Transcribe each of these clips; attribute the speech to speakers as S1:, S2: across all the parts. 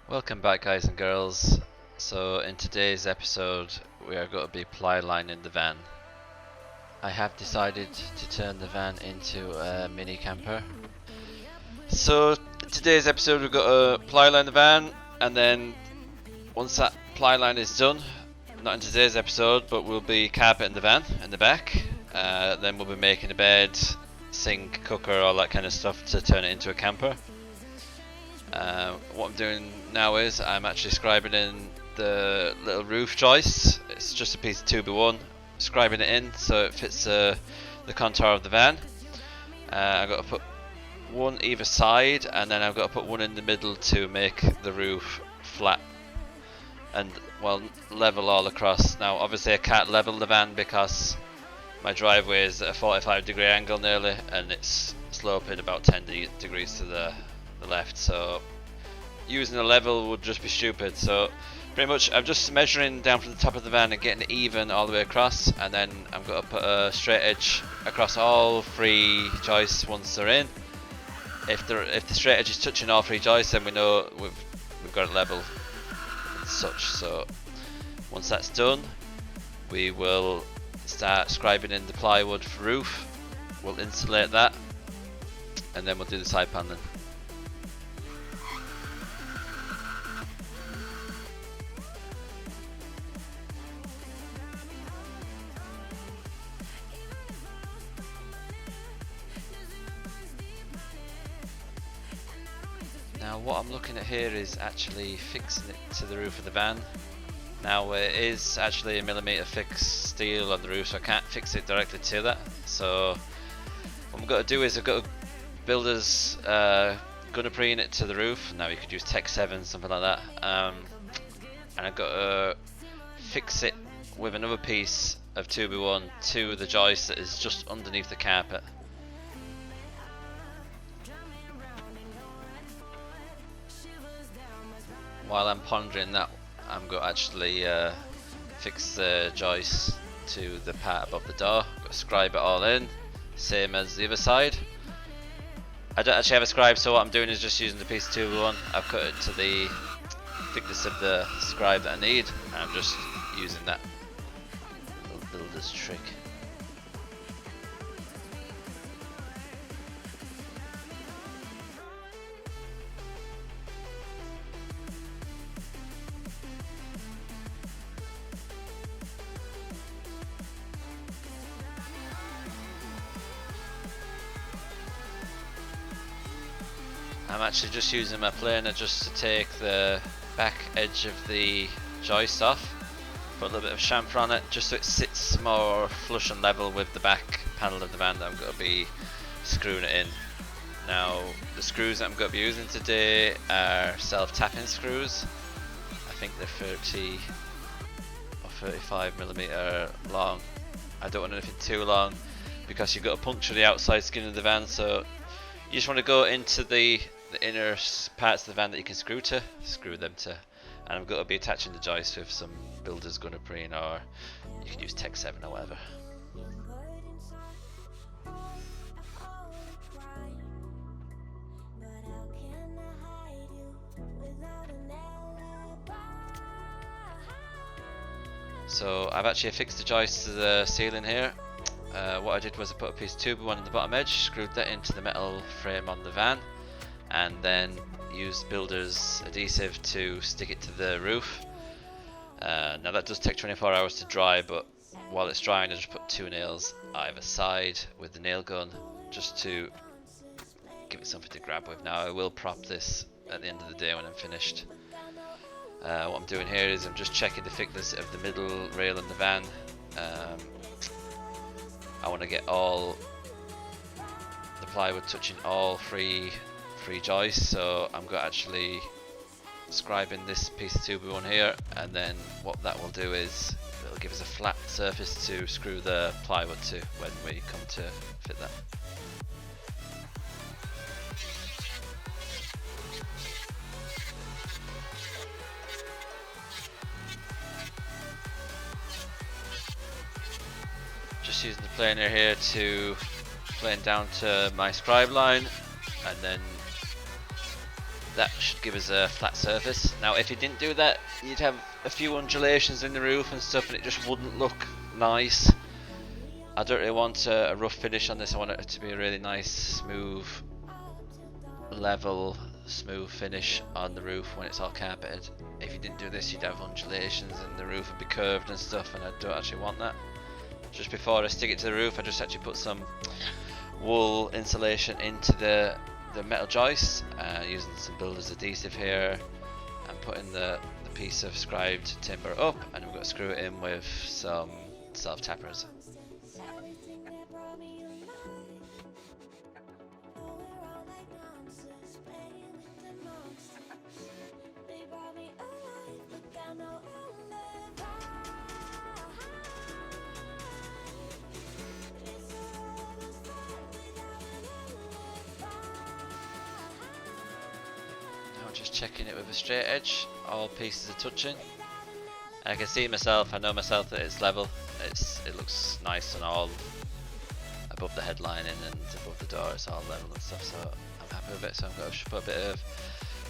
S1: Welcome back, guys and girls. So in today's episode we are going to be ply lining the van. I have decided to turn the van into a mini camper. So in today's episode we've got to ply line the van, and then once that ply line is done, not in today's episode, but we'll be carpeting the van in the back. Then we'll be making a bed, sink, cooker, all that kind of stuff to turn it into a camper. What I'm doing now is I'm actually scribing in the little roof joists. It's just a piece of 2x1, scribing it in so it fits the contour of the van. I've got to put one either side, and then I've got to put one in the middle to make the roof flat and level all across. Now obviously I can't level the van because my driveway is at a 45-degree angle nearly, and it's sloping about 10 degrees to the left, so using a level would just be stupid. So pretty much I'm just measuring down from the top of the van and getting it even all the way across, and then I'm going to put a straight edge across all three joists once they're in. If the straight edge is touching all three joists, then we know we've got it level and such. So once that's done, we will start scribing in the plywood for roof. We'll insulate that, and then we'll do the side paneling. Now what I'm looking at here is actually fixing it to the roof of the van. Now it is actually a millimetre thick steel on the roof, so I can't fix it directly to that. So what I'm going to do is I've got a builder's gunneprine it to the roof. Now you could use Tech 7, something like that. And I've got to fix it with another piece of 2x1 to the joist that is just underneath the carpet. While I'm pondering that, I'm going to actually fix the joist to the part above the door. I'm going to scribe it all in, same as the other side. I don't actually have a scribe, so what I'm doing is just using the piece of 2x1. I've cut it to the thickness of the scribe that I need, and I'm just using that little builder's trick. I'm actually just using my planer just to take the back edge of the joist off, put a little bit of chamfer on it just so it sits more flush and level with the back panel of the van that I'm going to be screwing it in. Now the screws that I'm going to be using today are self-tapping screws. I think they're 30 or 35mm long. I don't want anything too long because you've got to puncture the outside skin of the van, so you just want to go into the inner parts of the van that you can screw them to, and I'm going to be attaching the joist with some builder's gunneprine, or you can use Tech 7 or whatever. So I've actually affixed the joist to the ceiling here. What I did was I put a piece of 2x1 in the bottom edge, screwed that into the metal frame on the van, and then used builder's adhesive to stick it to the roof. Now that does take 24 hours to dry, but while it's drying I just put 2 nails either side with the nail gun just to give it something to grab with. Now I will prop this at the end of the day when I'm finished. What I'm doing here is I'm just checking the thickness of the middle rail in the van. I want to get all the plywood touching all three joists, so I'm going to actually scribe in this piece of 2x1 here, and then what that will do is it'll give us a flat surface to screw the plywood to when we come to fit that. Just using the planer here to plane down to my scribe line, and then that should give us a flat surface. Now if you didn't do that, you'd have a few undulations in the roof and stuff, and it just wouldn't look nice. I don't really want a rough finish on this. I want it to be a really nice, smooth, level, smooth finish on the roof when it's all carpeted. If you didn't do this, you'd have undulations and the roof would be curved and stuff, and I don't actually want that. Just before I stick it to the roof, I just actually put some wool insulation into the metal joists, using some builder's adhesive here, and putting the piece of scribed timber up, and we've got to screw it in with some self tappers. Just checking it with a straight edge, all pieces are touching. I can see myself, I know myself that it's level, it looks nice and all above the headlining and above the door, it's all level and stuff, so I'm happy with it. So I'm going to put a bit of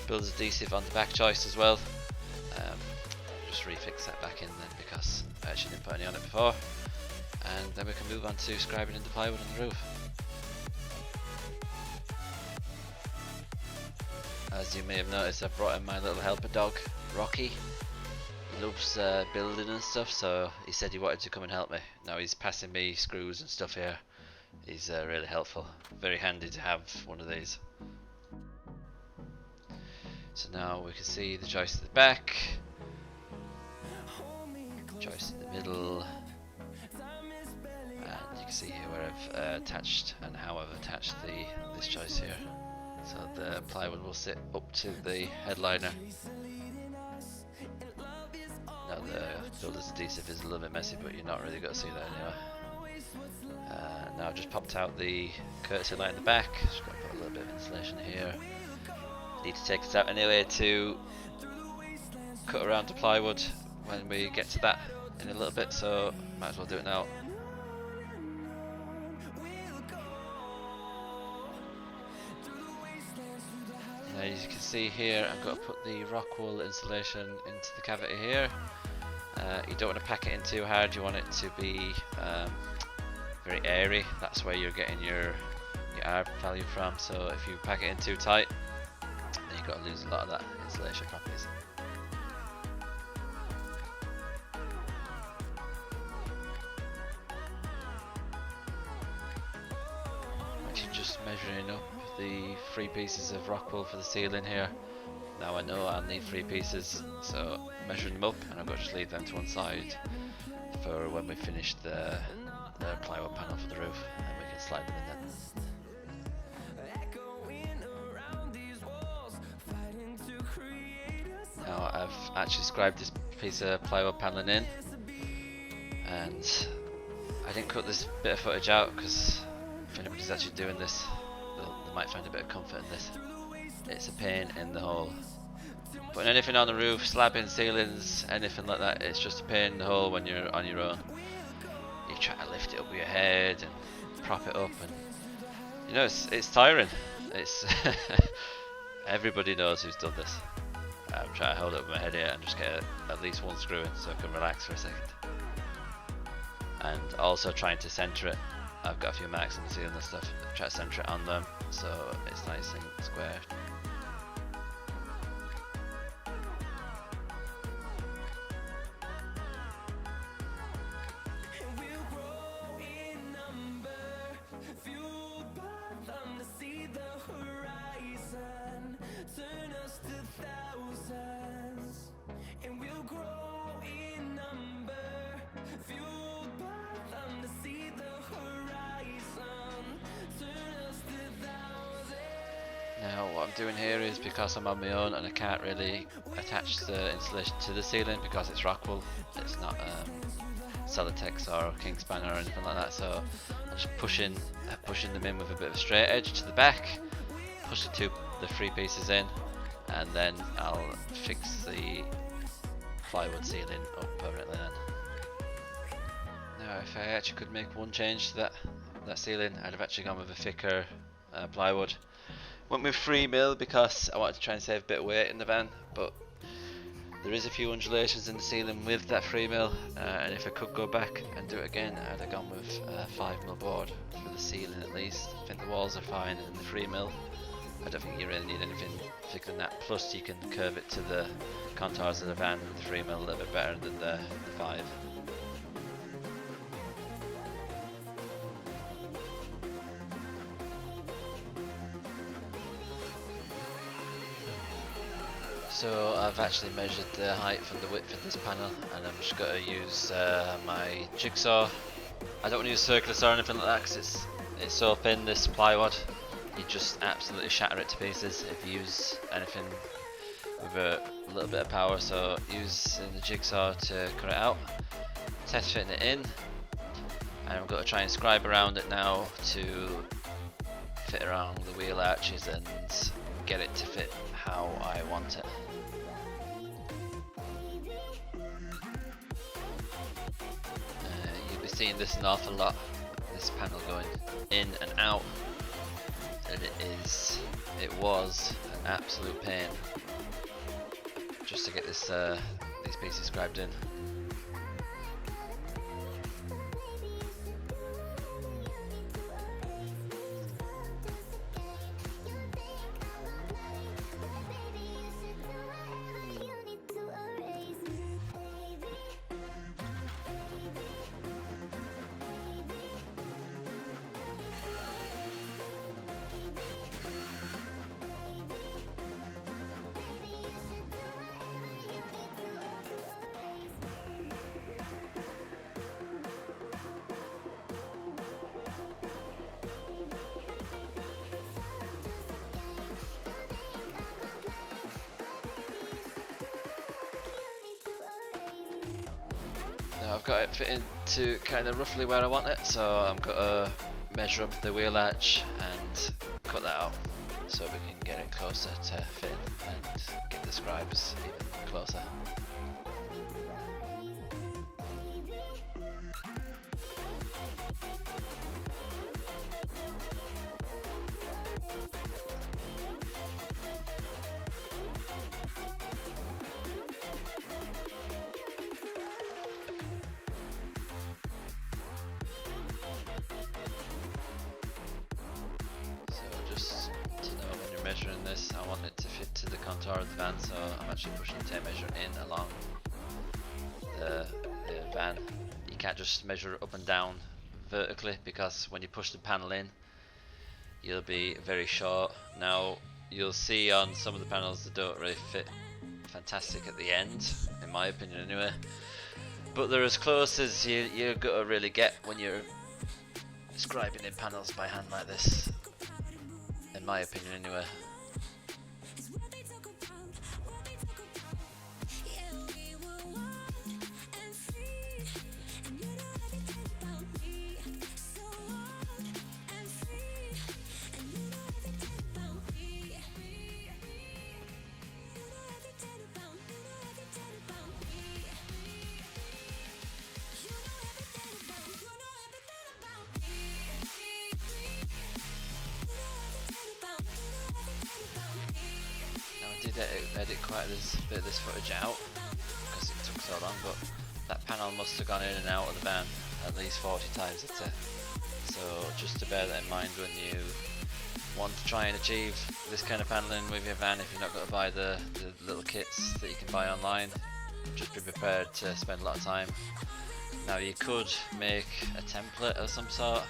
S1: builder's adhesive on the back joist as well. Just refix that back in then, because I actually didn't put any on it before, and then we can move on to scribing in the plywood on the roof. As you may have noticed, I've brought in my little helper dog, Rocky. He loves building and stuff, so he said he wanted to come and help me. Now he's passing me screws and stuff here. He's really helpful. Very handy to have one of these. So now we can see the joist at the back, joist in the middle, and you can see here where I've attached and how I've attached this joist here. So the plywood will sit up to the headliner. Now the builder's adhesive is a little bit messy, but you're not really going to see that anyway. Now I've just popped out the courtesy light in the back. Just got to put a little bit of insulation here. Need to take this out anyway to cut around the plywood when we get to that in a little bit, so might as well do it now. As you can see here, I've got to put the rock wool insulation into the cavity here. You don't want to pack it in too hard, you want it to be very airy. That's where you're getting your R value from, so if you pack it in too tight, then you've got to lose a lot of that insulation properties. Actually just measuring up the 3 pieces of rock wool for the ceiling here. Now I know I'll need 3 pieces, so measuring them up, and I've got to just leave them to one side for when we finish the plywood panel for the roof, and we can slide them in then. Now I've actually scribed this piece of plywood paneling in, and I didn't cut this bit of footage out because if anybody's actually doing this, they might find a bit of comfort in this. It's a pain in the hole. Putting anything on the roof, slabbing, ceilings, anything like that, it's just a pain in the hole when you're on your own. You try to lift it up with your head and prop it up, and you know it's tiring. It's everybody knows who's done this. I'm trying to hold it with my head here and just get at least one screw in so I can relax for a second. And also trying to centre it. I've got a few marks on the ceiling and stuff. Try to centre it on them so it's nice and square. Now what I'm doing here is, because I'm on my own and I can't really attach the insulation to the ceiling because it's rock wool, it's not Celotex or Kingspan or anything like that, so I'm just pushing them in with a bit of a straight edge to the back, push the 3 pieces in, and then I'll fix the plywood ceiling up permanently then. Now if I actually could make one change to that ceiling, I'd have actually gone with a thicker plywood. Went with 3mm because I wanted to try and save a bit of weight in the van, but there is a few undulations in the ceiling with that 3mm, and if I could go back and do it again, I'd have gone with 5mm board for the ceiling at least. I think the walls are fine, and the 3mm, I don't think you really need anything thicker than that. Plus you can curve it to the contours of the van with the 3mm a little bit better than the 5. So I've actually measured the height from the width of this panel, and I'm just going to use my jigsaw. I don't want to use circular saw or anything like that because it's so thin, this plywood. You just absolutely shatter it to pieces if you use anything with a little bit of power. So using the jigsaw to cut it out, test fitting it in, and I'm going to try and scribe around it now to fit around the wheel arches and get it to fit how I want it. You'll be seeing this an awful lot, this panel going in and out, and it was an absolute pain just to get this these pieces scribed in. Now I've got it fitting to kind of roughly where I want it, so I'm going to measure up the wheel arch and cut that out so we can get it closer to fit and get the scribes even closer. Measuring this, I want it to fit to the contour of the van, so I'm actually pushing the tape measure in along the van. You can't just measure it up and down vertically, because when you push the panel in you'll be very short. Now you'll see on some of the panels that don't really fit fantastic at the end, in my opinion anyway, but they're as close as you're gonna really get when you're scribing in panels by hand like this, in my opinion anyway. Edit quite a bit of this footage out because it took so long, but that panel must have gone in and out of the van at least 40 times I'd say. So just to bear that in mind when you want to try and achieve this kind of paneling with your van, if you're not going to buy the little kits that you can buy online, just be prepared to spend a lot of time. Now you could make a template of some sort.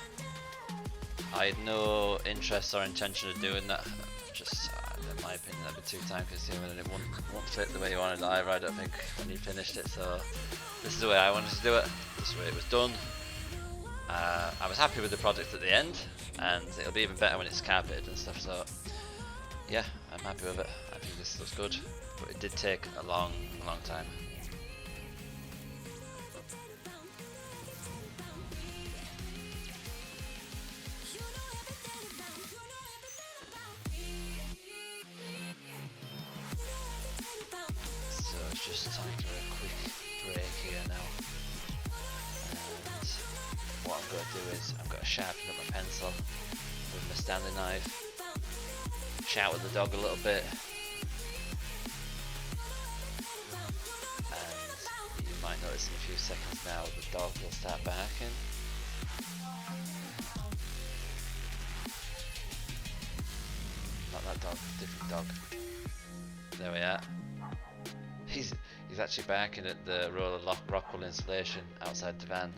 S1: I had no interest or intention of doing that. Just in my opinion, that'd be too time consuming and it won't fit the way you wanted it either, I don't think, when you finished it. So this is the way I wanted to do it, this is the way it was done. I was happy with the product at the end, and it'll be even better when it's carpeted and stuff, so yeah, I'm happy with it. I think this looks good, but it did take a long time. Just time for a quick break here now, and what I'm going to do is I'm going to sharpen up my pencil with my Stanley knife, shout at the dog a little bit, and you might notice in a few seconds now the dog will start barking. Not that dog, different dog. There we are. He's actually barking at the roll of rock wool insulation outside the van.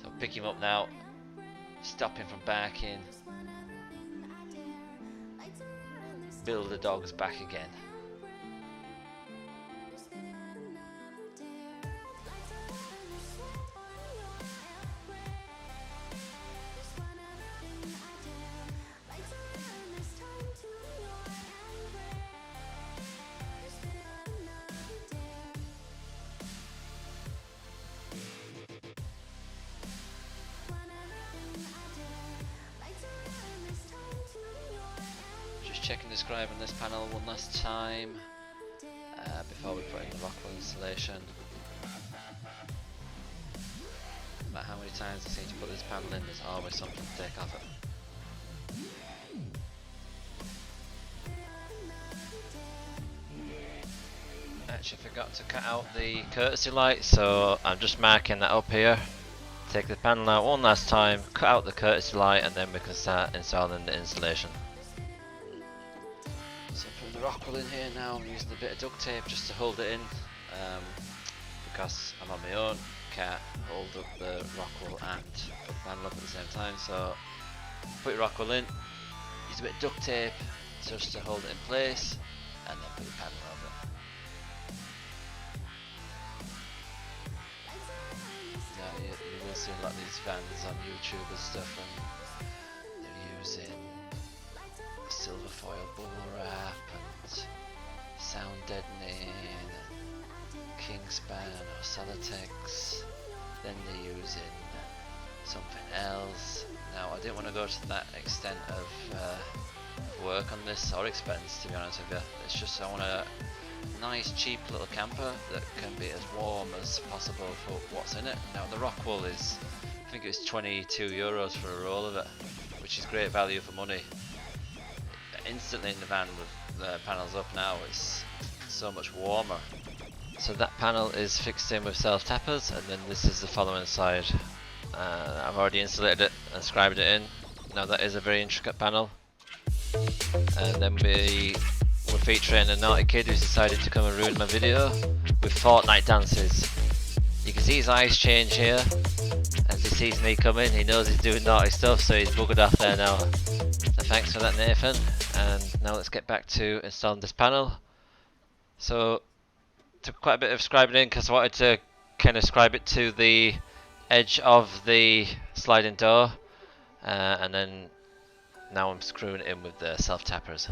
S1: So pick him up now, stop him from barking, build the dogs back again. Checking the scribe on this panel one last time before we put in the rock wool insulation. No matter how many times I seem to put this panel in, there's always something to take off it. Actually forgot to cut out the courtesy light, so I'm just marking that up here. Take the panel out one last time, cut out the courtesy light, and then we can start installing the insulation. So putting the rock wool in here now, I'm using a bit of duct tape just to hold it in, because I'm on my own, can't hold up the rock wool and put the panel up at the same time. So put your rock wool in, use a bit of duct tape just to hold it in place, and then put the panel over it. Now you will see a lot of these vans on YouTube and stuff, and they're using silver foil bubble wrap and sound deadening and Kingspan or Celotex. Then they're using something else. Now I didn't want to go to that extent of work on this, or expense, to be honest with you. It's just I want a nice cheap little camper that can be as warm as possible for what's in it. Now the rock wool is, I think it was €22 for a roll of it, which is great value for money. Instantly in the van with the panels up now, it's so much warmer. So that panel is fixed in with self tappers, and then this is the following side. I've already insulated it and scribed it in. Now that is a very intricate panel. And then we were featuring a naughty kid who's decided to come and ruin my video with Fortnite dances. You can see his eyes change here as he sees me come in. He knows he's doing naughty stuff, so he's buggered off there now. So thanks for that, Nathan. And now let's get back to installing this panel. So took quite a bit of scribing in because I wanted to kind of scribe it to the edge of the sliding door, and then now I'm screwing it in with the self tappers.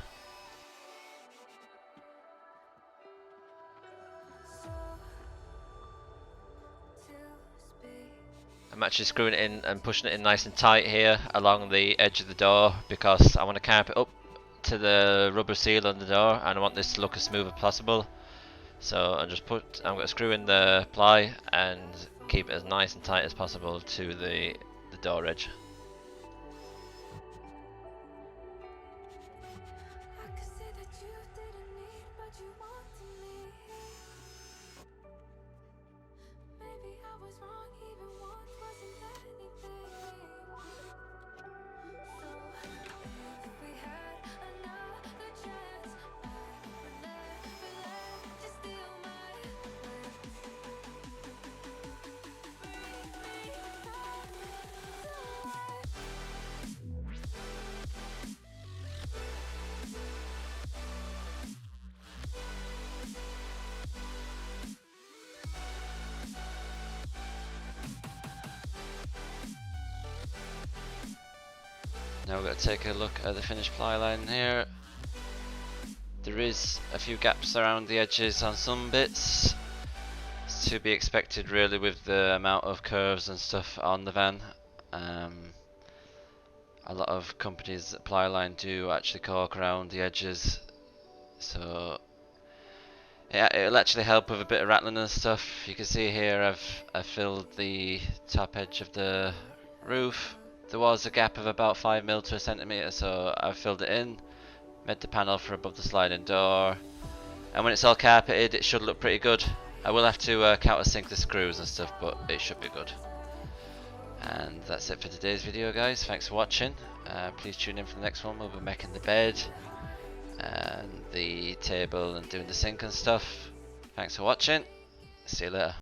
S1: I'm actually screwing it in and pushing it in nice and tight here along the edge of the door because I want to carp it up to the rubber seal on the door, and I want this to look as smooth as possible. So I'm going to screw in the ply and keep it as nice and tight as possible to the door edge. Now we're going to take a look at the finished ply line here. There is a few gaps around the edges on some bits. It's to be expected really with the amount of curves and stuff on the van. A lot of companies that ply line do actually cork around the edges, so yeah, it'll actually help with a bit of rattling and stuff. You can see here I've filled the top edge of the roof there was a gap of about 5mm to a centimetre, so I've filled it in, made the panel for above the sliding door, and when it's all carpeted it should look pretty good. I will have to countersink the screws and stuff, but it should be good. And that's it for today's video, guys. Thanks for watching. Please tune in for the next one. We'll be making the bed and the table and doing the sink and stuff. Thanks for watching. See you later.